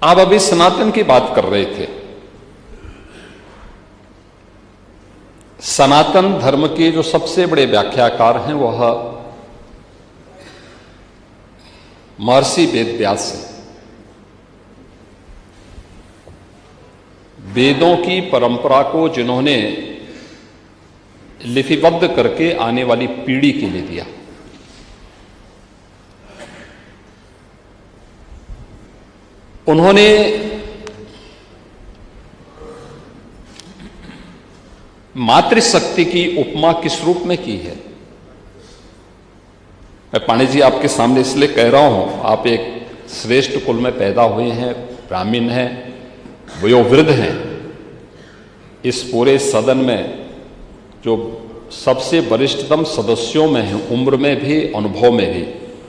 आप अभी सनातन की बात कर रहे थे। सनातन धर्म के जो सबसे बड़े व्याख्याकार हैं वह महर्षि वेदव्यास हैं। वेदों की परंपरा को जिन्होंने लिपिबद्ध करके आने वाली पीढ़ी के लिए दिया, उन्होंने मातृशक्ति की उपमा किस रूप में की है? मैं पांडे जी आपके सामने इसलिए कह रहा हूं, आप एक श्रेष्ठ कुल में पैदा हुए हैं, ब्राह्मण हैं, वयोवृद्ध हैं। इस पूरे सदन में जो सबसे वरिष्ठतम सदस्यों में हैं, उम्र में भी अनुभव में भी,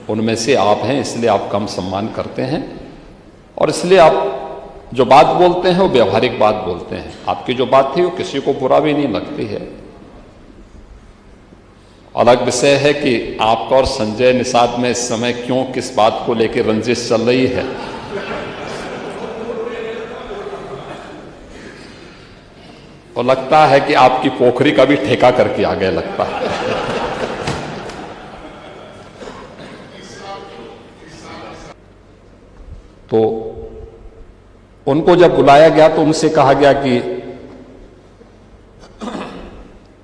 उनमें से आप हैं, इसलिए आपका हम सम्मान करते हैं और इसलिए आप जो बात बोलते हैं वो व्यवहारिक बात बोलते हैं। आपकी जो बात थी वो किसी को बुरा भी नहीं लगती है। अलग विषय है कि आपका और संजय निषाद में इस समय क्यों किस बात को लेकर रंजिश चल रही है। और लगता है कि आपकी पोखरी का भी ठेका करके आ गया लगता है। तो उनको जब बुलाया गया तो उनसे कहा गया कि,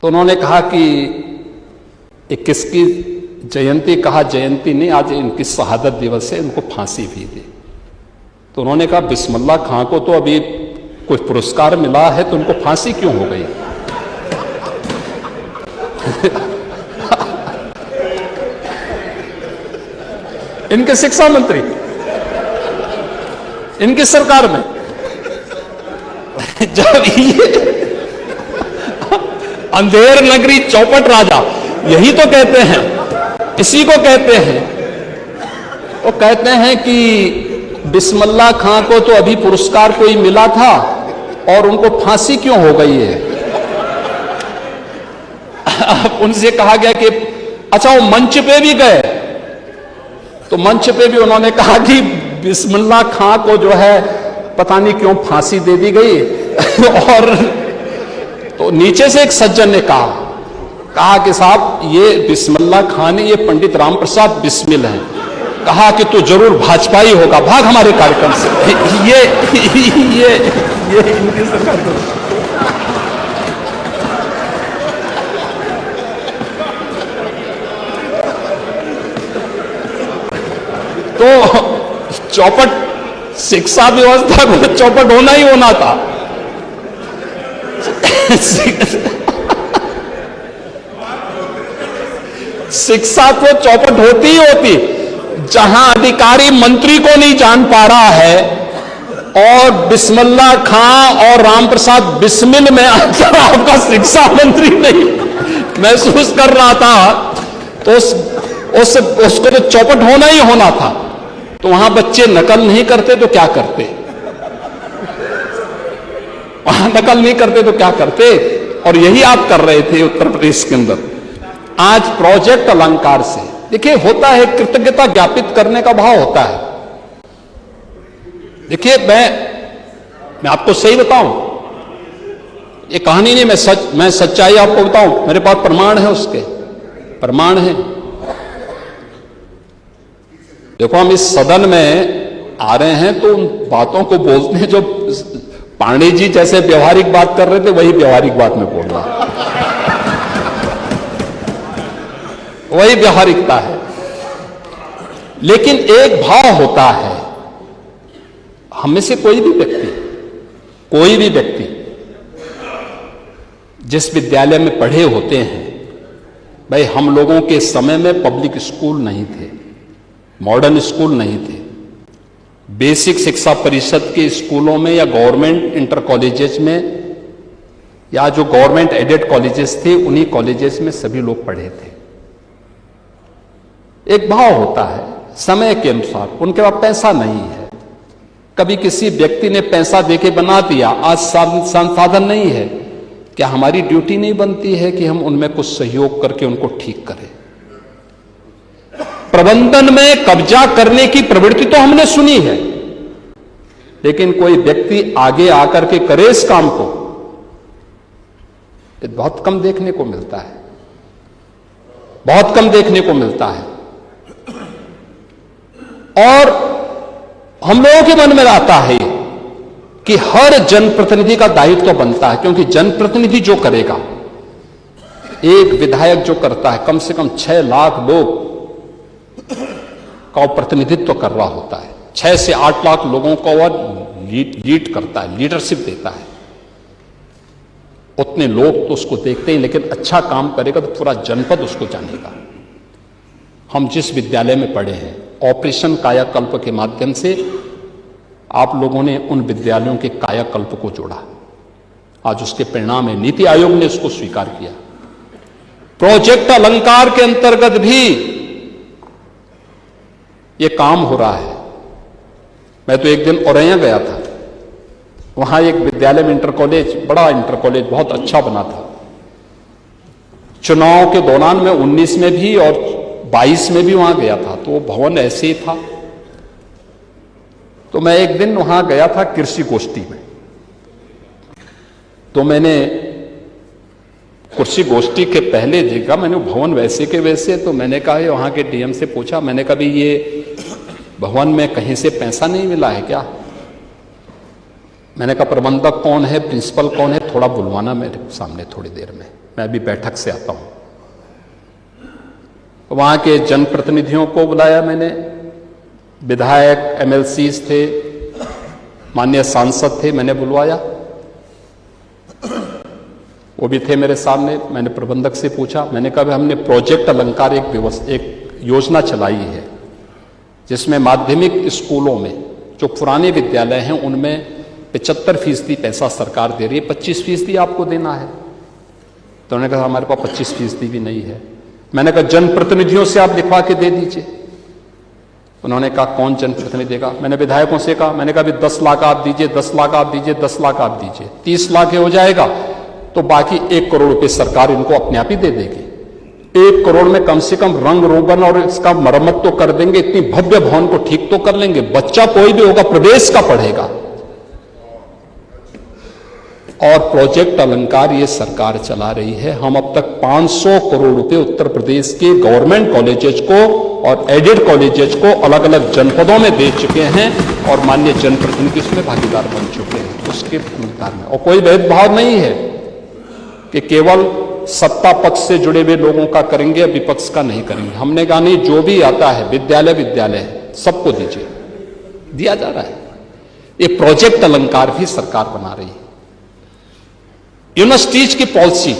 तो उन्होंने कहा कि किसकी जयंती, कहा जयंती नहीं, आज इनकी शहादत दिवस है, इनको फांसी भी दी। तो उन्होंने कहा बिस्मिल्लाह खां को तो अभी कोई पुरस्कार मिला है, तो उनको फांसी क्यों हो गई? इनके शिक्षा मंत्री, इनकी सरकार में जब ये अंधेर नगरी चौपट राजा, यही तो कहते हैं, इसी को कहते हैं। वो कहते हैं कि बिस्मिल्लाह खां को तो अभी पुरस्कार कोई मिला था और उनको फांसी क्यों हो गई है? उनसे कहा गया कि अच्छा वो मंच पे भी गए, तो मंच पे भी उन्होंने कहा कि बिस्मिल्लाह खां को जो है पता नहीं क्यों फांसी दे दी गई। और तो नीचे से एक सज्जन ने कहा कि साहब ये बिस्मिल्लाह खां ने, ये पंडित राम प्रसाद बिस्मिल हैं, कहा कि तू जरूर भाजपाई होगा, भाग हमारे कार्यक्रम से। ये इनकी सरकार तो चौपट शिक्षा व्यवस्था को चौपट होना ही होना था। शिक्षा तो चौपट होती ही होती। जहां अधिकारी मंत्री को नहीं जान पा रहा है और बिस्मिल्लाह खां और राम प्रसाद बिस्मिल में अंतर आपका शिक्षा मंत्री नहीं महसूस कर रहा था, तो उसको तो चौपट होना ही होना था। तो वहां बच्चे नकल नहीं करते तो क्या करते? वहां नकल नहीं करते तो क्या करते? और यही आप कर रहे थे उत्तर प्रदेश के अंदर। आज प्रोजेक्ट अलंकार से, देखिए होता है, कृतज्ञता ज्ञापित करने का भाव होता है। देखिए मैं आपको सही बताऊं, ये कहानी नहीं, मैं सच्चाई आपको बताऊं, मेरे पास प्रमाण है, उसके प्रमाण है। देखो हम इस सदन में आ रहे हैं तो उन बातों को बोलते हैं जो पांडे जी जैसे व्यवहारिक बात कर रहे थे, वही व्यवहारिक बात में बोल रहा, वही व्यवहारिकता है। लेकिन एक भाव होता है, हम में से कोई भी व्यक्ति जिस विद्यालय में पढ़े होते हैं, भाई हम लोगों के समय में पब्लिक स्कूल नहीं थे, मॉडर्न स्कूल नहीं थे। बेसिक शिक्षा परिषद के स्कूलों में या गवर्नमेंट इंटर कॉलेजेस में या जो गवर्नमेंट एडेड कॉलेजेस थे, उन्हीं कॉलेजेस में सभी लोग पढ़े थे। एक भाव होता है समय के अनुसार, उनके पास पैसा नहीं है, कभी किसी व्यक्ति ने पैसा देके बना दिया, आज संसाधन नहीं है, क्या हमारी ड्यूटी नहीं बनती है कि हम उनमें कुछ सहयोग करके उनको ठीक करें? प्रबंधन में कब्जा करने की प्रवृत्ति तो हमने सुनी है, लेकिन कोई व्यक्ति आगे आकर के करे इस काम को, ये बहुत कम देखने को मिलता है, बहुत कम देखने को मिलता है। और हम लोगों के मन में आता है कि हर जनप्रतिनिधि का दायित्व तो बनता है, क्योंकि जनप्रतिनिधि जो करेगा, एक विधायक जो करता है, कम से कम 6 लाख लोग का प्रतिनिधित्व कर रहा होता है, 6 से 8 लाख लोगों को वह लीड करता है, लीडरशिप देता है। उतने लोग तो उसको देखते ही, लेकिन अच्छा काम करेगा तो पूरा जनपद उसको जानेगा। हम जिस विद्यालय में पढ़े हैं, ऑपरेशन कायाकल्प के माध्यम से आप लोगों ने उन विद्यालयों के कायाकल्प को जोड़ा, आज उसके परिणाम है। नीति आयोग ने उसको स्वीकार किया। प्रोजेक्ट अलंकार के अंतर्गत भी यह काम हो रहा है। मैं तो एक दिन औरैया गया था, वहां एक विद्यालय में इंटर कॉलेज, बड़ा इंटर कॉलेज बहुत अच्छा बना था। चुनाव के दौरान मैं 19 में भी और 22 में भी वहां गया था, तो वो भवन ऐसे ही था। तो मैं एक दिन वहां गया था कृषि गोष्ठी में, तो मैंने कृषि गोष्ठी के पहले देखा, मैंने भवन वैसे के वैसे, तो मैंने कहा, वहां के डीएम से पूछा, मैंने कहा भी ये भवन में कहीं से पैसा नहीं मिला है क्या? मैंने कहा प्रबंधक कौन है, प्रिंसिपल कौन है, थोड़ा बुलवाना मेरे सामने थोड़ी देर में, मैं अभी बैठक से आता हूं। वहां के जनप्रतिनिधियों को बुलाया मैंने, विधायक, एमएलसीज थे, माननीय सांसद थे, मैंने बुलवाया, वो भी थे मेरे सामने। मैंने प्रबंधक से पूछा, मैंने कहा हमने प्रोजेक्ट अलंकार एक योजना चलाई है, जिसमें माध्यमिक स्कूलों में जो पुराने विद्यालय हैं उनमें 75% पैसा सरकार दे रही है, 25% आपको देना है। तो उन्होंने कहा हमारे पास 25% भी नहीं है। मैंने कहा जनप्रतिनिधियों से आप लिखवा के दे दीजिए। उन्होंने कहा कौन जनप्रतिनिधि देगा? मैंने विधायकों से कहा, मैंने कहा भी 10 लाख आप दीजिए, 10 लाख आप दीजिए, 10 लाख आप दीजिए, 30 लाख हो जाएगा तो बाकी 1 करोड़ रुपए सरकार इनको अपने आप ही दे देगी। 1 करोड़ में कम से कम रंग रोगन और इसका मरम्मत तो कर देंगे, इतनी भव्य भवन को ठीक तो कर लेंगे, बच्चा कोई भी होगा प्रदेश का पढ़ेगा। और प्रोजेक्ट अलंकार ये सरकार चला रही है। हम अब तक 500 करोड़ रुपए उत्तर प्रदेश के गवर्नमेंट कॉलेजेस को और एडेड कॉलेजेस को अलग अलग जनपदों में दे चुके हैं और माननीय जनप्रतिनिधि इसमें भागीदार बन चुके हैं उसके अनुसार में। और कोई भेदभाव नहीं है कि केवल सत्ता पक्ष से जुड़े हुए लोगों का करेंगे, विपक्ष का नहीं करेंगे। हमने कहा नहीं, जो भी आता है विद्यालय सबको दीजिए, दिया जा रहा है। ये प्रोजेक्ट अलंकार भी सरकार बना रही है। यूनिवर्सिटीज की पॉलिसी